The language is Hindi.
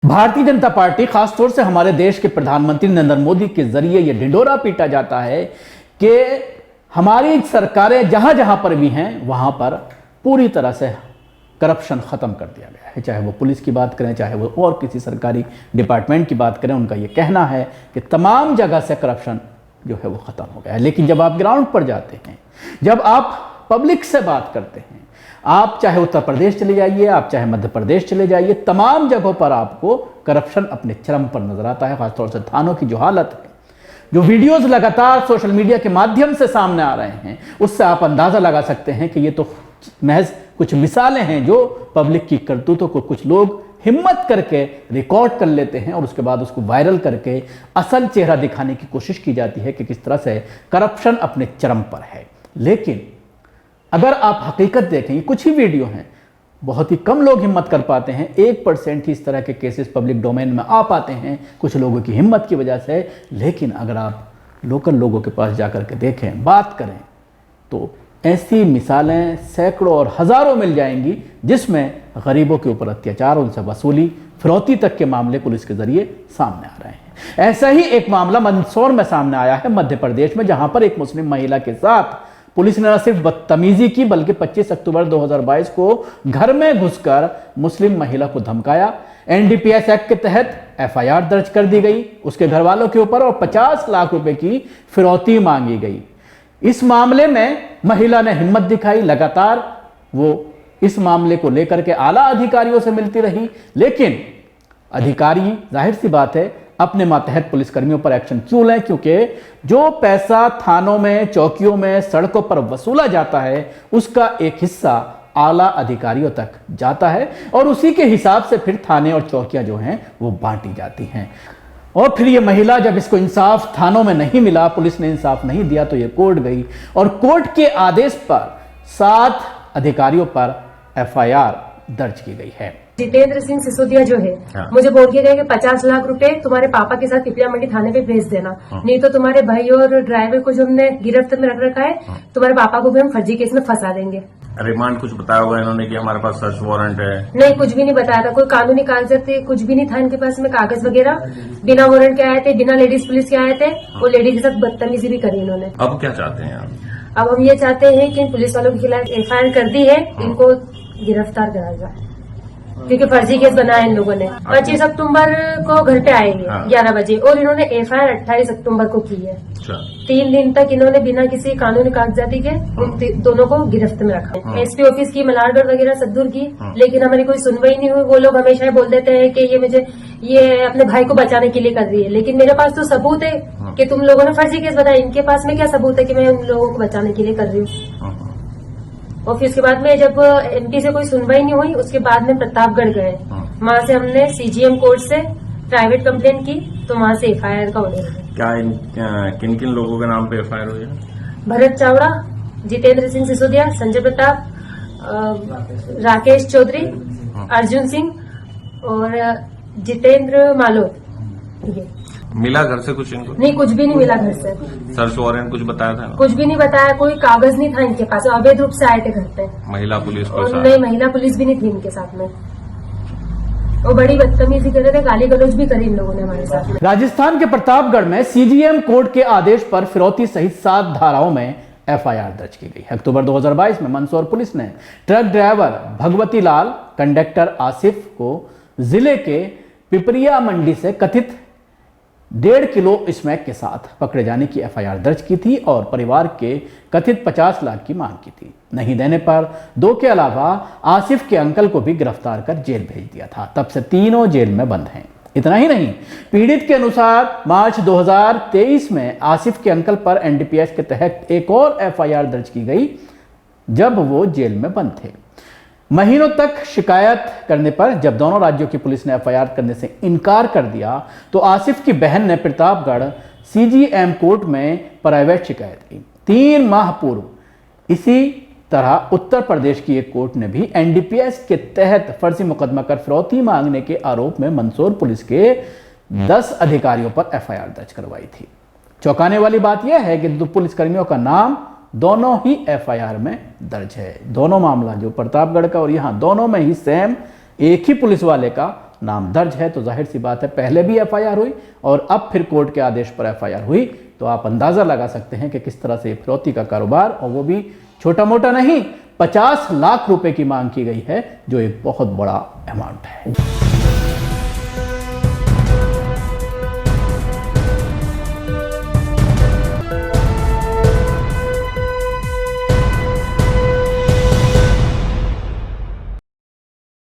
भारतीय जनता पार्टी, खासतौर से हमारे देश के प्रधानमंत्री नरेंद्र मोदी के जरिए ये ढिंढोरा पीटा जाता है कि हमारी सरकारें जहां जहां पर भी हैं वहां पर पूरी तरह से करप्शन खत्म कर दिया गया है। चाहे वो पुलिस की बात करें, चाहे वो और किसी सरकारी डिपार्टमेंट की बात करें, उनका ये कहना है कि तमाम जगह से करप्शन जो है वो खत्म हो गया है। लेकिन जब आप ग्राउंड पर जाते हैं, जब आप पब्लिक से बात करते हैं, आप चाहे उत्तर प्रदेश चले जाइए, आप चाहे मध्य प्रदेश चले जाइए, तमाम जगहों पर आपको करप्शन अपने चरम पर नजर आता है। खासतौर से थानों की जो हालत है, जो वीडियोस लगातार सोशल मीडिया के माध्यम से सामने आ रहे हैं, उससे आप अंदाजा लगा सकते हैं कि ये तो महज कुछ मिसालें हैं जो पब्लिक की करतूतों को कुछ लोग हिम्मत करके रिकॉर्ड कर लेते हैं और उसके बाद उसको वायरल करके असल चेहरा दिखाने की कोशिश की जाती है कि किस तरह से करप्शन अपने चरम पर है। लेकिन अगर आप हकीकत देखें, कुछ ही वीडियो हैं, बहुत ही कम लोग हिम्मत कर पाते हैं, 1% ही इस तरह के केसेस पब्लिक डोमेन में आ पाते हैं कुछ लोगों की हिम्मत की वजह से। लेकिन अगर आप लोकल लोगों के पास जाकर के देखें, बात करें, तो ऐसी मिसालें सैकड़ों और हज़ारों मिल जाएंगी जिसमें गरीबों के ऊपर अत्याचार, उनसे वसूली, फिरौती तक के मामले पुलिस के जरिए सामने आ रहे हैं। ऐसा ही एक मामला मंदसौर में सामने आया है मध्य प्रदेश में, जहां पर एक मुस्लिम महिला के साथ पुलिस ने न सिर्फ बदतमीजी की बल्कि 25 अक्टूबर 2022 को घर में घुसकर मुस्लिम महिला को धमकाया। एनडीपीएस एक्ट के तहत एफआईआर दर्ज कर दी गई उसके घर वालों के ऊपर और 50 लाख रुपए की फिरौती मांगी गई। इस मामले में महिला ने हिम्मत दिखाई, लगातार वो इस मामले को लेकर के आला अधिकारियों से मिलती रही, लेकिन अधिकारी जाहिर सी बात है अपने मातहत पुलिसकर्मियों पर एक्शन क्यों लें, क्योंकि जो पैसा थानों में, चौकियों में, सड़कों पर वसूला जाता है उसका एक हिस्सा आला अधिकारियों तक जाता है और उसी के हिसाब से फिर थाने और चौकियां जो हैं वो बांटी जाती हैं। और फिर ये महिला, जब इसको इंसाफ थानों में नहीं मिला, पुलिस ने इंसाफ नहीं दिया, तो ये कोर्ट गई और कोर्ट के आदेश पर 7 अधिकारियों पर एफआईआर दर्ज की गई है। जितेंद्र सिंह सिसोदिया जो है, मुझे बोल के गए कि 50 लाख रुपए तुम्हारे पापा के साथ पिपलिया मंडी थाने पे भेज देना, नहीं तो तुम्हारे भाई और ड्राइवर को जो हमने गिरफ्त में रख रखा है, तुम्हारे पापा को भी हम फर्जी केस में फंसा देंगे। रिमांड कुछ बताया होगा इन्होंने कि हमारे पास सर्च वारंट है? नहीं, कुछ भी नहीं बताया था, कोई कानूनी कागजात कुछ भी नहीं था इनके पास में, कागज वगैरह बिना वारंट के आए थे, बिना लेडीज पुलिस के आए थे, वो लेडीज के साथ बदतमीजी भी करी इन्होंने। अब क्या चाहते हैं आप? अब हम ये चाहते हैं कि इन पुलिस वालों के खिलाफ एफआईआर कर दी है, इनको गिरफ्तार करा जाए क्योंकि फर्जी केस बनाया इन लोगों ने। 25 अक्टूबर को घर पे आएंगे 11 बजे और इन्होंने एफआईआर 28 अक्टूबर को की है। 3 दिन तक इन्होंने बिना किसी कानूनी कागजाती के उन दोनों को गिरफ्त में रखा। एसपी ऑफिस की, मलारगढ़ वगैरह सद्दूर की, लेकिन हमारी कोई सुनवाई नहीं हुई। वो लोग हमेशा ही बोल देते हैं कि ये अपने भाई को बचाने के लिए कर रही है, लेकिन मेरे पास तो सबूत है कि तुम लोगों ने फर्जी केस बनाया। इनके पास में क्या सबूत है कि मैं उन लोगों को बचाने के लिए कर रही हूँ? और फिर उसके बाद में जब एमपी से कोई सुनवाई नहीं हुई, उसके बाद में प्रतापगढ़ गए, वहां से हमने सीजीएम कोर्ट से प्राइवेट कंप्लेंट की, तो वहां से एफआईआर का ऑर्डर है। क्या किन किन लोगों के नाम पे एफआईआर हुई है? भरत चावड़ा, जितेंद्र सिंह सिसोदिया, संजय प्रताप, राकेश चौधरी, अर्जुन सिंह और जितेंद्र मालोत। ये मिला घर से कुछ इनको? नहीं, कुछ भी नहीं मिला घर से। सर्च वारंट कुछ बताया था? कुछ भी नहीं बताया, कोई कागज नहीं था इनके पास, अवैध रूप से आए थे घर पे। महिला पुलिस को नहीं, महिला पुलिस भी नहीं थी इनके साथ में। वो बड़ी बदतमीजी कर रहे थे, गाली गलौज भी करी इन लोगों ने हमारे साथ में। राजस्थान के प्रतापगढ़ में सीजीएम कोर्ट के आदेश पर फिरौती सहित 7 धाराओं में एफआईआर दर्ज की गई। अक्टूबर 2022 में मंदसौर पुलिस ने ट्रक ड्राइवर भगवती लाल, कंडक्टर आसिफ को जिले के पिपरिया मंडी से कथित 1.5 किलो स्मैक के साथ पकड़े जाने की एफआईआर दर्ज की थी और परिवार के कथित 50 लाख की मांग की थी। नहीं देने पर 2 के अलावा आसिफ के अंकल को भी गिरफ्तार कर जेल भेज दिया था। तब से तीनों जेल में बंद हैं। इतना ही नहीं, पीड़ित के अनुसार मार्च 2023 में आसिफ के अंकल पर एनडीपीएस के तहत एक और एफआईआर दर्ज की गई जब वो जेल में बंद थे। महीनों तक शिकायत करने पर जब दोनों राज्यों की पुलिस ने एफआईआर करने से इनकार कर दिया तो आसिफ की बहन ने प्रतापगढ़ सीजीएम कोर्ट में प्राइवेट शिकायत की। 3 माह पूर्व इसी तरह उत्तर प्रदेश की एक कोर्ट ने भी एनडीपीएस के तहत फर्जी मुकदमा कर फिरौती मांगने के आरोप में मंदसौर पुलिस के 10 अधिकारियों पर एफआईआर दर्ज करवाई थी। चौंकाने वाली बात यह है कि पुलिसकर्मियों का नाम दोनों ही एफआईआर में दर्ज है। दोनों मामला, जो प्रतापगढ़ का और यहां, दोनों में ही सेम एक ही पुलिस वाले का नाम दर्ज है तो जाहिर सी बात है पहले भी एफआईआर हुई और अब फिर कोर्ट के आदेश पर एफआईआर हुई, तो आप अंदाज़ा लगा सकते हैं कि किस तरह से फिरौती का कारोबार, और वो भी छोटा मोटा नहीं, 50 लाख रुपए की मांग की गई है, जो एक बहुत बड़ा अमाउंट है।